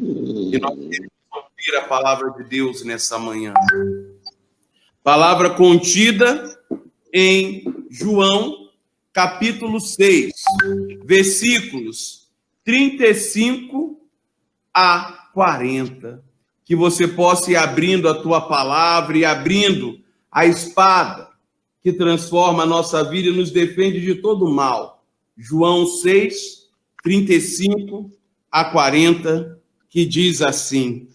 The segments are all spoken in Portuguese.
E nós queremos ouvir a palavra de Deus nessa manhã. Palavra contida em João, capítulo 6, versículos 35 a 40. Que você possa ir abrindo a tua palavra e abrindo a espada que transforma a nossa vida e nos defende de todo mal. João 6, 35 a 40, que diz assim: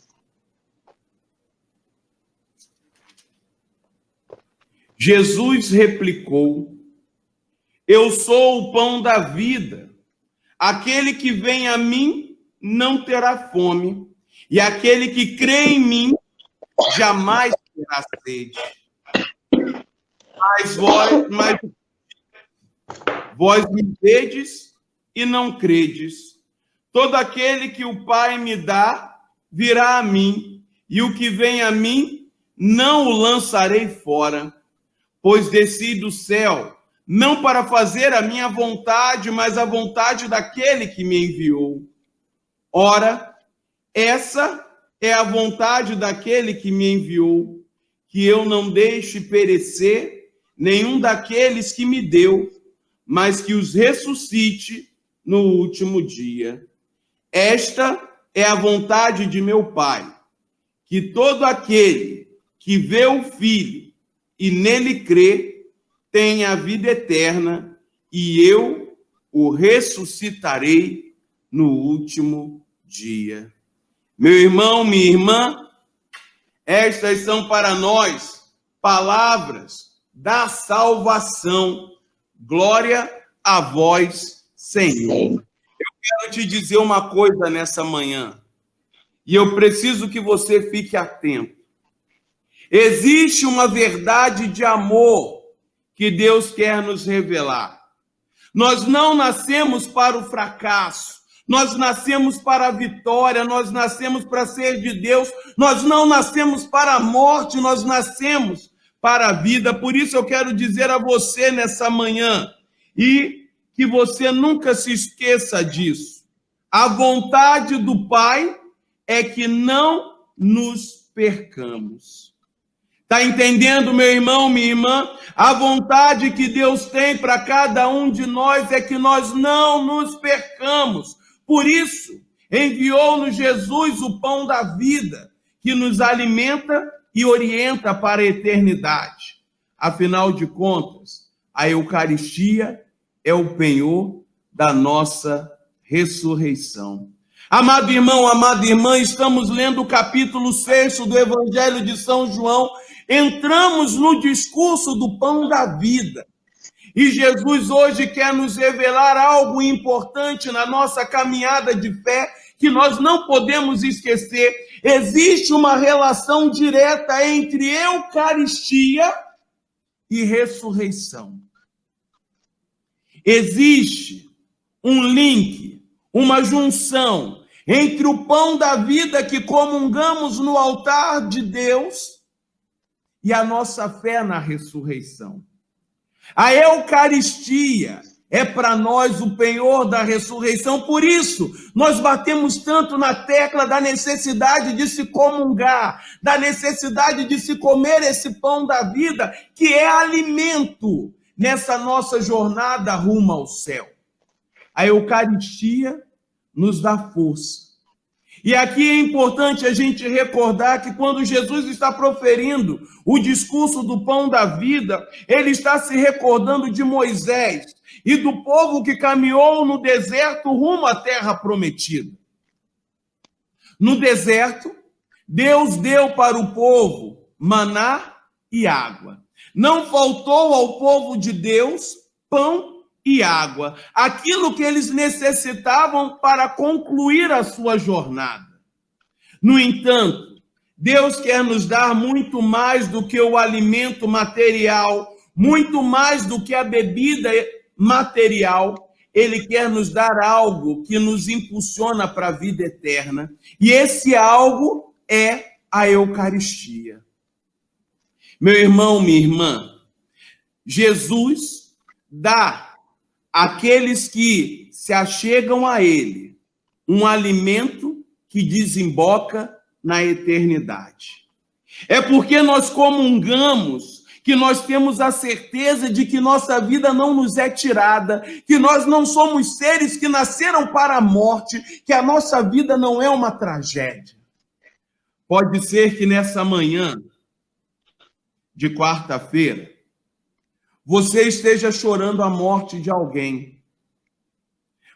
Jesus replicou: Eu sou o pão da vida. Aquele que vem a mim não terá fome, e aquele que crê em mim jamais terá sede. Mas vós me vedes e não credes. Todo aquele que o Pai me dá virá a mim, e o que vem a mim não o lançarei fora, pois desci do céu, não para fazer a minha vontade, mas a vontade daquele que me enviou. Ora, essa é a vontade daquele que me enviou, que eu não deixe perecer nenhum daqueles que me deu, mas que os ressuscite no último dia. Esta é a vontade de meu Pai, que todo aquele que vê o Filho e nele crê tenha a vida eterna, e eu o ressuscitarei no último dia. Meu irmão, minha irmã, estas são para nós palavras da salvação. Glória a vós, Senhor. Eu quero te dizer uma coisa nessa manhã, e eu preciso que você fique atento. Existe uma verdade de amor que Deus quer nos revelar. Nós não nascemos para o fracasso, nós nascemos para a vitória, nós nascemos para ser de Deus, nós não nascemos para a morte, nós nascemos para a vida. Por isso eu quero dizer a você nessa manhã, e que você nunca se esqueça disso. A vontade do Pai é que não nos percamos. Está entendendo, meu irmão, minha irmã? A vontade que Deus tem para cada um de nós é que nós não nos percamos. Por isso, enviou-nos Jesus, o pão da vida, que nos alimenta e orienta para a eternidade. Afinal de contas, a Eucaristia é o penhor da nossa ressurreição. Amado irmão, amada irmã, estamos lendo o capítulo 6 do Evangelho de São João. Entramos no discurso do pão da vida. E Jesus hoje quer nos revelar algo importante na nossa caminhada de fé, que nós não podemos esquecer. Existe uma relação direta entre Eucaristia e ressurreição. Existe um link, uma junção entre o pão da vida que comungamos no altar de Deus e a nossa fé na ressurreição. A Eucaristia é para nós o penhor da ressurreição, por isso nós batemos tanto na tecla da necessidade de se comungar, da necessidade de se comer esse pão da vida, que é alimento nessa nossa jornada rumo ao céu. A Eucaristia nos dá força. E aqui é importante a gente recordar que quando Jesus está proferindo o discurso do pão da vida, ele está se recordando de Moisés e do povo que caminhou no deserto rumo à terra prometida. No deserto, Deus deu para o povo maná e água. Não faltou ao povo de Deus pão e água, aquilo que eles necessitavam para concluir a sua jornada. No entanto, Deus quer nos dar muito mais do que o alimento material, muito mais do que a bebida material. Ele quer nos dar algo que nos impulsiona para a vida eterna. E esse algo é a Eucaristia. Meu irmão, minha irmã, Jesus dá àqueles que se achegam a Ele um alimento que desemboca na eternidade. É porque nós comungamos que nós temos a certeza de que nossa vida não nos é tirada, que nós não somos seres que nasceram para a morte, que a nossa vida não é uma tragédia. Pode ser que nessa manhã de quarta-feira você esteja chorando a morte de alguém.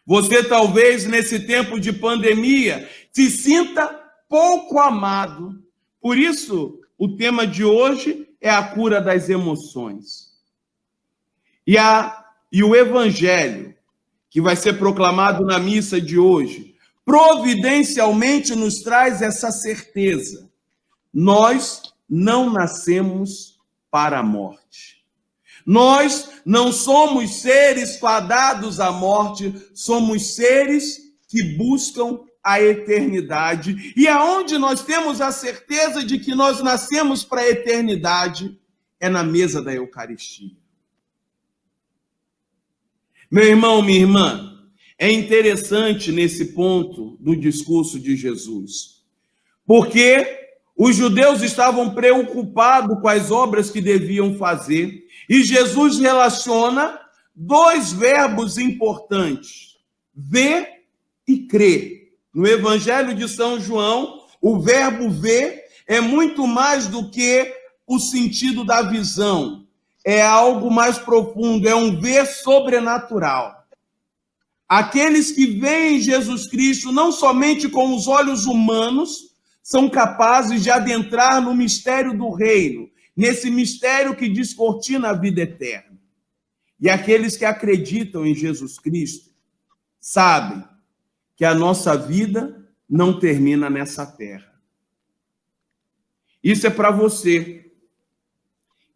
Você talvez nesse tempo de pandemia se sinta pouco amado. Por isso, o tema de hoje é a cura das emoções. E o evangelho, que vai ser proclamado na missa de hoje, providencialmente nos traz essa certeza. Nós não nascemos para a morte. Nós não somos seres fadados à morte, somos seres que buscam a eternidade. E aonde nós temos a certeza de que nós nascemos para a eternidade é na mesa da Eucaristia. Meu irmão, minha irmã, é interessante nesse ponto do discurso de Jesus, porque os judeus estavam preocupados com as obras que deviam fazer, e Jesus relaciona dois verbos importantes: ver e crer. No Evangelho de São João, o verbo ver é muito mais do que o sentido da visão. É algo mais profundo, é um ver sobrenatural. Aqueles que veem Jesus Cristo não somente com os olhos humanos, são capazes de adentrar no mistério do reino, nesse mistério que descortina a vida eterna. E aqueles que acreditam em Jesus Cristo sabem que a nossa vida não termina nessa terra. Isso é para você,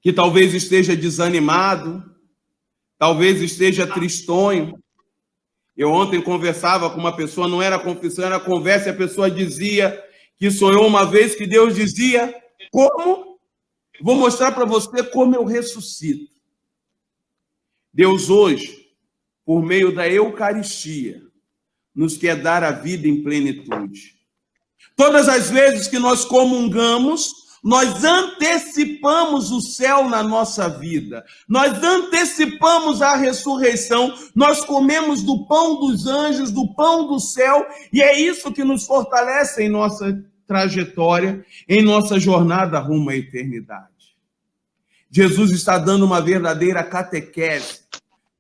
que talvez esteja desanimado, talvez esteja tristonho. Eu ontem conversava com uma pessoa, não era confissão, era conversa, e a pessoa dizia que sonhou uma vez que Deus dizia: como? Vou mostrar para você como eu ressuscito. Deus hoje, por meio da Eucaristia, nos quer dar a vida em plenitude. Todas as vezes que nós comungamos, nós antecipamos o céu na nossa vida. Nós antecipamos a ressurreição. Nós comemos do pão dos anjos, do pão do céu, e é isso que nos fortalece em nossa trajetória, em nossa jornada rumo à eternidade. Jesus está dando uma verdadeira catequese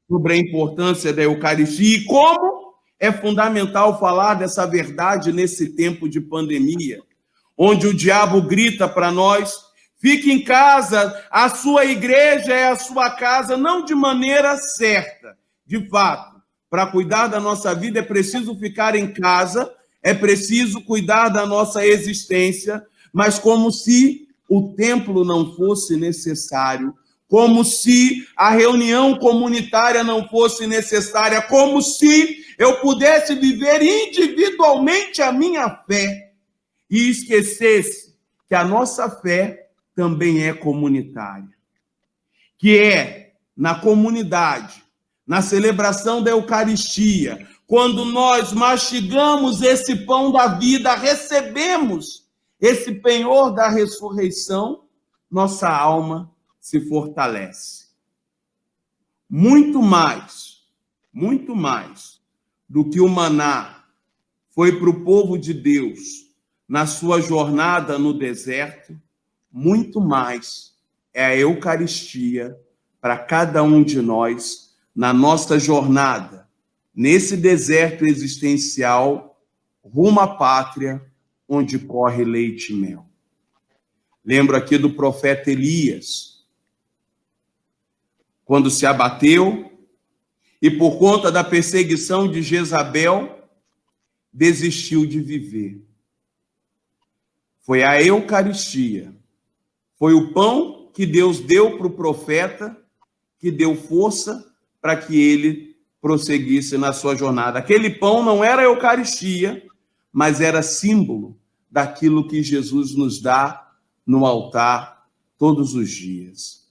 sobre a importância da Eucaristia e como é fundamental falar dessa verdade nesse tempo de pandemia, onde o diabo grita para nós: fique em casa, a sua igreja é a sua casa, não de maneira certa. De fato, para cuidar da nossa vida é preciso ficar em casa, é preciso cuidar da nossa existência, mas como se o templo não fosse necessário, como se a reunião comunitária não fosse necessária, como se eu pudesse viver individualmente a minha fé e esquecesse que a nossa fé também é comunitária, que é na comunidade, na celebração da Eucaristia, quando nós mastigamos esse pão da vida, recebemos esse penhor da ressurreição, nossa alma se fortalece. Muito mais do que o maná foi para o povo de Deus na sua jornada no deserto, muito mais é a Eucaristia para cada um de nós na nossa jornada, nesse deserto existencial, rumo à pátria, onde corre leite e mel. Lembro aqui do profeta Elias, quando se abateu e por conta da perseguição de Jezabel, desistiu de viver. Foi a Eucaristia, foi o pão que Deus deu para o profeta, que deu força para que ele prosseguisse na sua jornada. Aquele pão não era a Eucaristia, mas era símbolo daquilo que Jesus nos dá no altar todos os dias.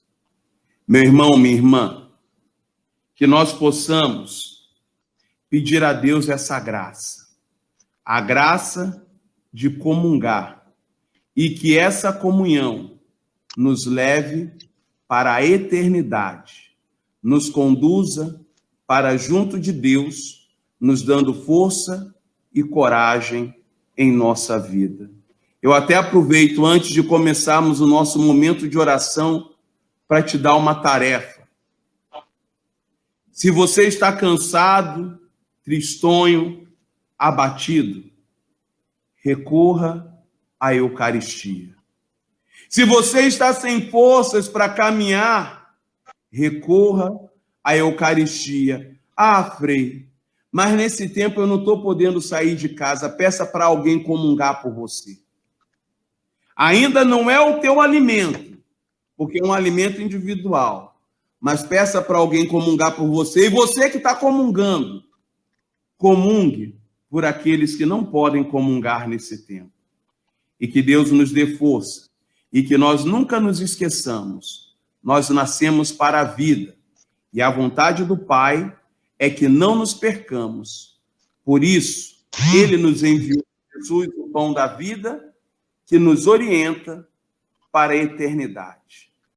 Meu irmão, minha irmã, que nós possamos pedir a Deus essa graça, a graça de comungar e que essa comunhão nos leve para a eternidade, nos conduza para junto de Deus, nos dando força e coragem em nossa vida. Eu até aproveito, antes de começarmos o nosso momento de oração, para te dar uma tarefa. Se você está cansado, tristonho, abatido, recorra à Eucaristia. Se você está sem forças para caminhar, recorra à Eucaristia. Ah, Frei, mas nesse tempo eu não estou podendo sair de casa. Peça para alguém comungar por você. Ainda não é o teu alimento, porque é um alimento individual. Mas peça para alguém comungar por você. E você que está comungando, comungue por aqueles que não podem comungar nesse tempo. E que Deus nos dê força. E que nós nunca nos esqueçamos. Nós nascemos para a vida. E a vontade do Pai é que não nos percamos. Por isso, Ele nos enviou Jesus, o pão da vida, que nos orienta para a eternidade.